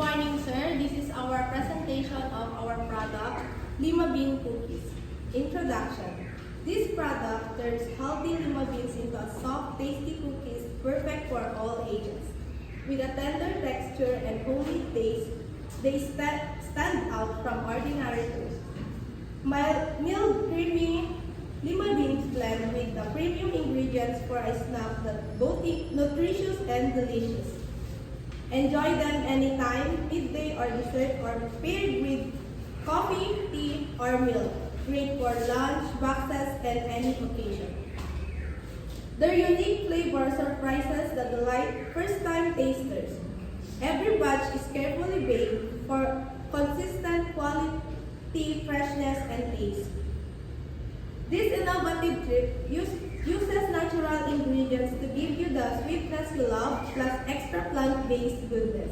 morning, sir. This is our presentation of our product, Lima Bean Cookies. Introduction. This product turns healthy lima beans into a soft, tasty cookies perfect for all ages. With a tender texture and homey taste, they stand out from ordinary toast. Mild, creamy lima beans blend with the premium ingredients for a snack that both nutritious and delicious. Enjoy them anytime, midday or dessert, or paired with coffee, tea, or milk. Great for lunch, boxes, and any occasion. Their unique flavor surprises the delight first-time tasters. Every batch is carefully baked for consistent quality, freshness, and taste. This innovative drip uses natural ingredients to give you the sweetness you love, plus extra plant-based goodness.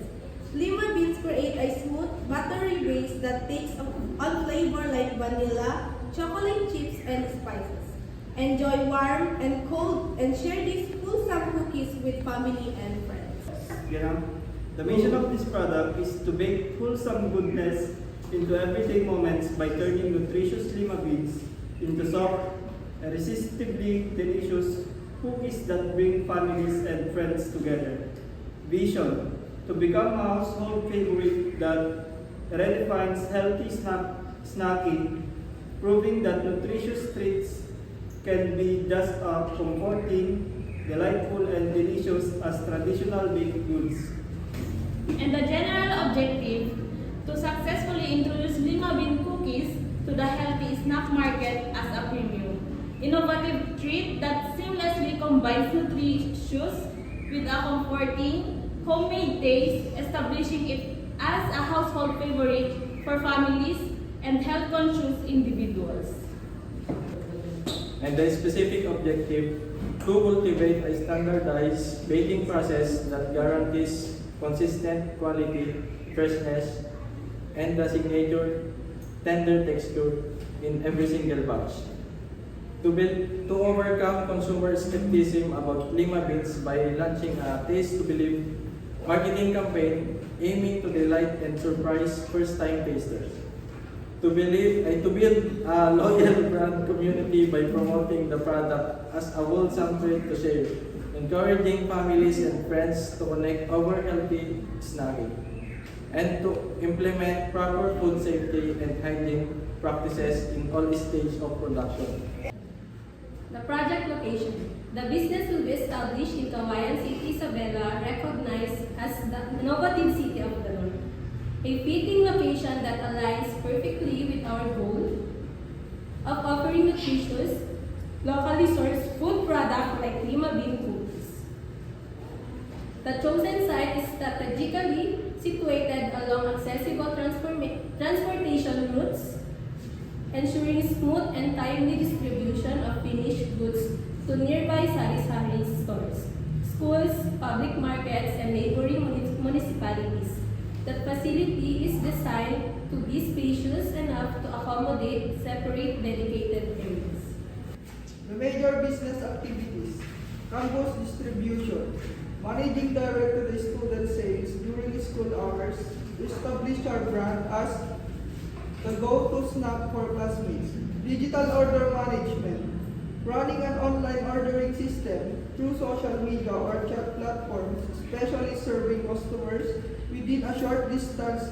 Lima beans create a smooth, buttery base that takes on flavor like vanilla, chocolate chips, and spices. Enjoy warm and cold and share these wholesome cookies with family and friends. The mission of this product is to bake wholesome goodness into everyday moments by turning nutritious lima beans into soft, irresistibly delicious cookies that bring families and friends together. Vision: to become a household favorite that redefines healthy snacking, proving that nutritious treats can be just as comforting, delightful, and delicious as traditional baked goods. And the general objective to successfully introduce lima bean cookies to the healthy snack market as a premium, innovative treat that seamlessly combines nutritious with a comforting, homemade taste, establishing it as a household favorite for families and health-conscious individuals. And the specific objective to cultivate a standardized baking process that guarantees consistent quality, freshness, and the signature tender texture in every single batch. To overcome consumer skepticism about lima beans by launching a Taste to Believe marketing campaign aiming to delight and surprise first-time tasters. To build a loyal brand community by promoting the product as a wholesome treat to share, encouraging families and friends to connect over healthy snacking, and to implement proper food safety and hygiene practices in all stages of production. The project location. The business will be established in Kawayan City, Isabela, recognized as the innovative city of the North. A fitting location that aligns perfectly with our goal of offering nutritious, locally sourced food products like lima bean cookies. The chosen site is strategically situated along accessible transportation routes, ensuring smooth and timely distribution of finished goods to nearby sari-sari stores, schools, public markets, and neighboring municipalities. The facility is designed to be spacious enough to accommodate separate dedicated areas. The major business activities: campus distribution, managing direct to the student sales during school hours to establish our brand as the go-to snack for classmates, digital order management, running an online ordering system through social media or chat platforms, especially serving customers within a short distance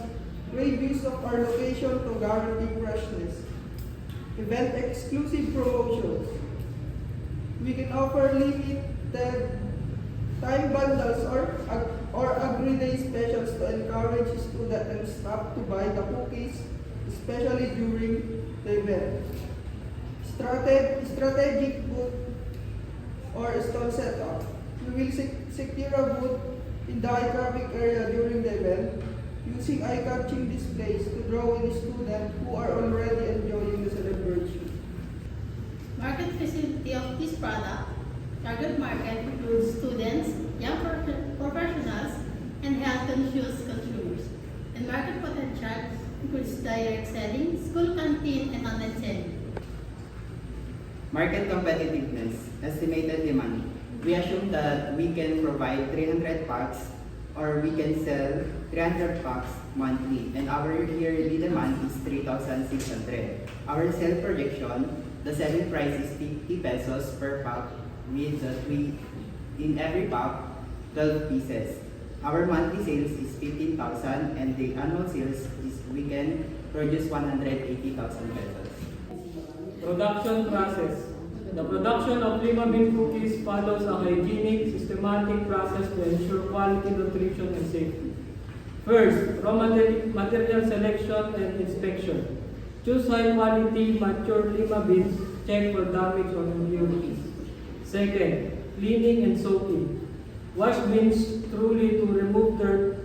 radius of our location to guarantee freshness. Event exclusive promotions. We can offer limited time bundles or everyday specials to encourage students and staff to buy the cookies, especially during the event. Strategic booth or stall setup. We will secure a booth in the high traffic area during the event, using eye-catching displays to draw in students who are already enjoying the celebration. Market facility of this product. Target market includes students, young professionals, and health-conscious consumers. And market potential includes direct selling, school canteen, and online selling. Market competitiveness, estimated demand. We assume that we can provide 300 packs or we can sell 300 packs monthly, and our yearly demand is 3,600. Our sale projection, the selling price is 50 pesos per pack with in every pack 12 pieces. Our monthly sales is 15,000 and the annual sales is we can produce 180,000 pesos. Production process. The production of Lima Bean cookies follows a hygienic, systematic process to ensure quality, nutrition, and safety. First, raw material selection and inspection. Choose high quality, mature Lima beans. Check for damage or impurities. Second, cleaning and soaking. Wash beans thoroughly to remove dirt.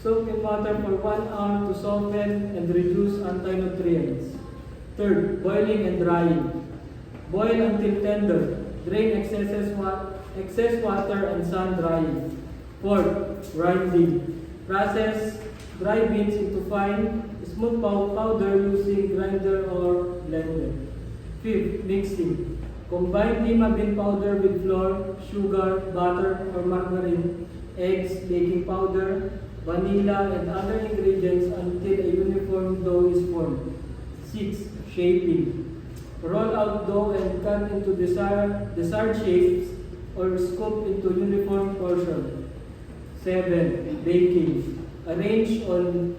Soak in water for 1 hour to soften and reduce anti-nutrients. Third, boiling and drying. Boil until tender. Drain excess water and sun drying. Fourth, grinding. Process dry beans into fine, smooth powder using grinder or blender. Fifth, mixing. Combine Lima bean powder with flour, sugar, butter or margarine, eggs, baking powder, vanilla, and other ingredients until a uniform dough is formed. 6. Shaping. Roll out dough and cut into desired shapes or scoop into uniform portion. 7. Baking. Arrange on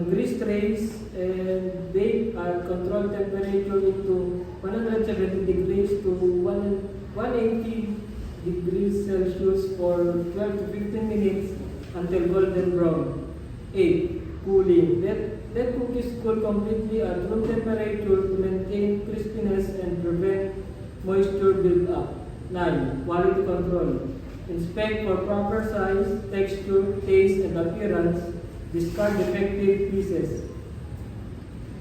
grease trays and bake at controlled temperature into 170 degrees to 180 degrees Celsius for 12 to 15 minutes until golden brown. 8. Cooling. Let cookies cool completely at room temperature to maintain crispiness and prevent moisture build-up. 9. Quality control. Inspect for proper size, texture, taste, and appearance. Discard defective pieces.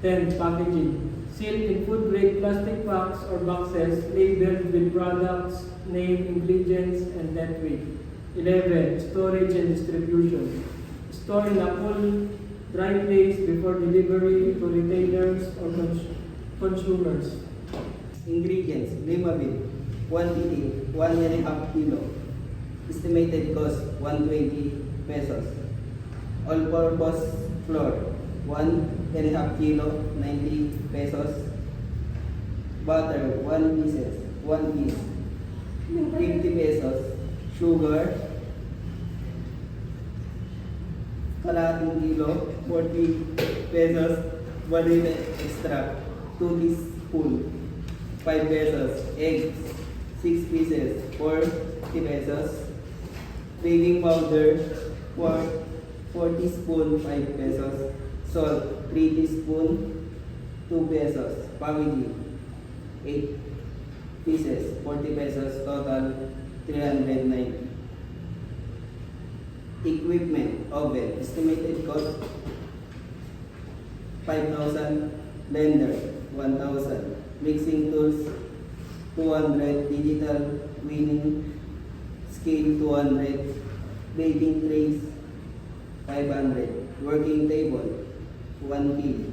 10. Packaging. Seal in food-grade plastic packs or boxes labeled with products, name, ingredients, and net weight. 11. Storage and distribution. Store in a cool, dry place before delivery to retailers or consumers. Ingredients: Lima bean, quantity 1.5 kilo. Estimated cost 120 pesos. All-purpose flour 1.5 kilo, 90 pesos. Butter 1 piece, 50 pesos. Sugar kalahating kilo, 40 pesos. Vanilla extract 2 teaspoons, 5 pesos. Eggs 6 pieces, 40 pesos. Baking powder 4 teaspoons, 5 pesos. Salt 3 teaspoons, 2 pesos. Packaging 8 pieces, 40 pesos. Total 390. Equipment: oven, estimated cost 5,000. Blender 1,000. Mixing tools 200. Digital winning scale 200. Baking trays 500. Working table 1 kg.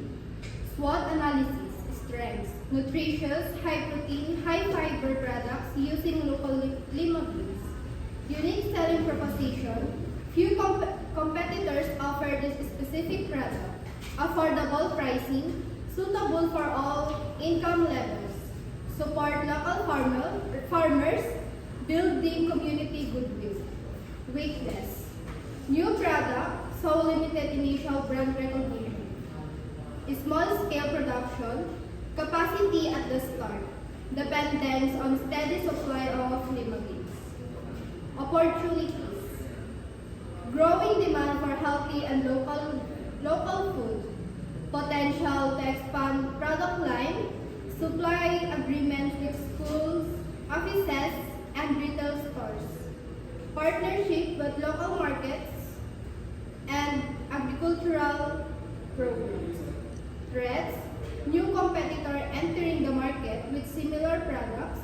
SWOT analysis: strengths, nutritious, high protein, high fiber products using local Lima beans. Unique selling proposition: few competitors offer this specific product. Affordable pricing, suitable for all income levels. Support local farmers, building community goodwill. Weakness: new product, so limited initial brand recognition. Small-scale production, capacity at the start, dependence on steady supply of Lima beans. Opportunities: growing demand for healthy and local food, potential to expand product line, supply agreements with schools, offices, and retail stores, partnership with local markets, and agricultural programs. Threats: new competitor entering the market with similar products,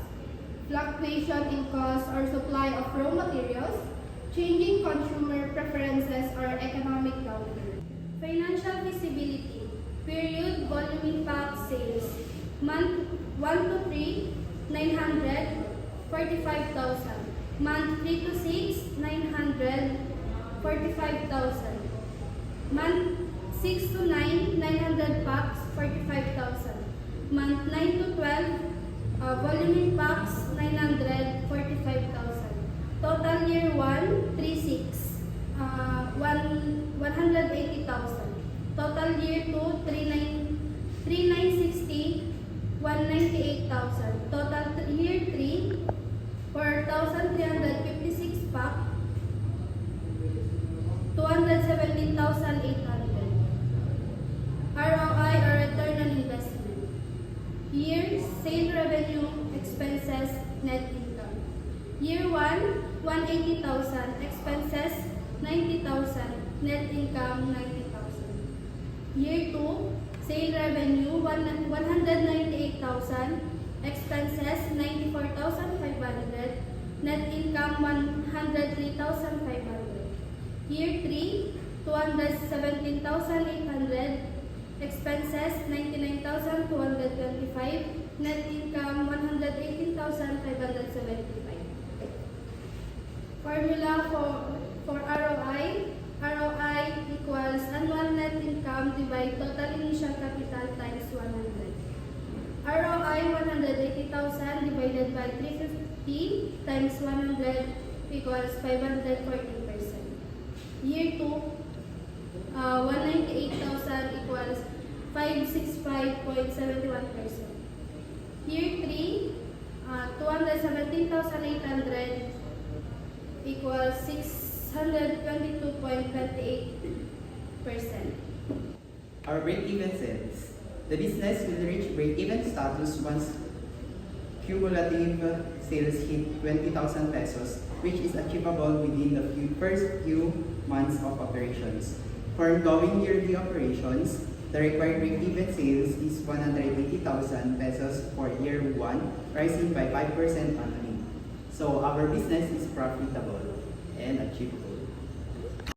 fluctuation in cost or supply of raw materials, changing consumer preferences or economic downturn. Financial visibility. Period volume pack sales. Month 1 to 3, 945,000. Month 3 to 6, 900. 45,000. Month 6 to 9, 900 packs, 45,000. Month 9 to 12, volume packs, 900, 45,000. Total year 1, 36, 180,000. Total year 2, 3960, 198,000. Total year 3, 4,356 pack, 217,800. ROI or return on investment. Year, sale revenue, expenses, net income. Year 1, 180,000, expenses, 90,000, net income, 90,000. Year 2, sale revenue, 198,000, expenses, 94,500, net income, 103,500. Year 3, 217,800, expenses 99,225, net income 118,575. Formula for ROI. ROI equals annual net income divide total initial capital times 100. ROI 180,000 divided by 350 times 100 equals 540%. Year 2, 198,000 equals 565.71%. Year 3, 217,800 equals 622.28%. Our break-even sales. The business will reach break-even status once cumulative sales hit 20,000 pesos, which is achievable within the first few months of operations. For ongoing yearly operations, the required break-even sales is 180,000 pesos for year 1, rising by 5% annually. So our business is profitable and achievable.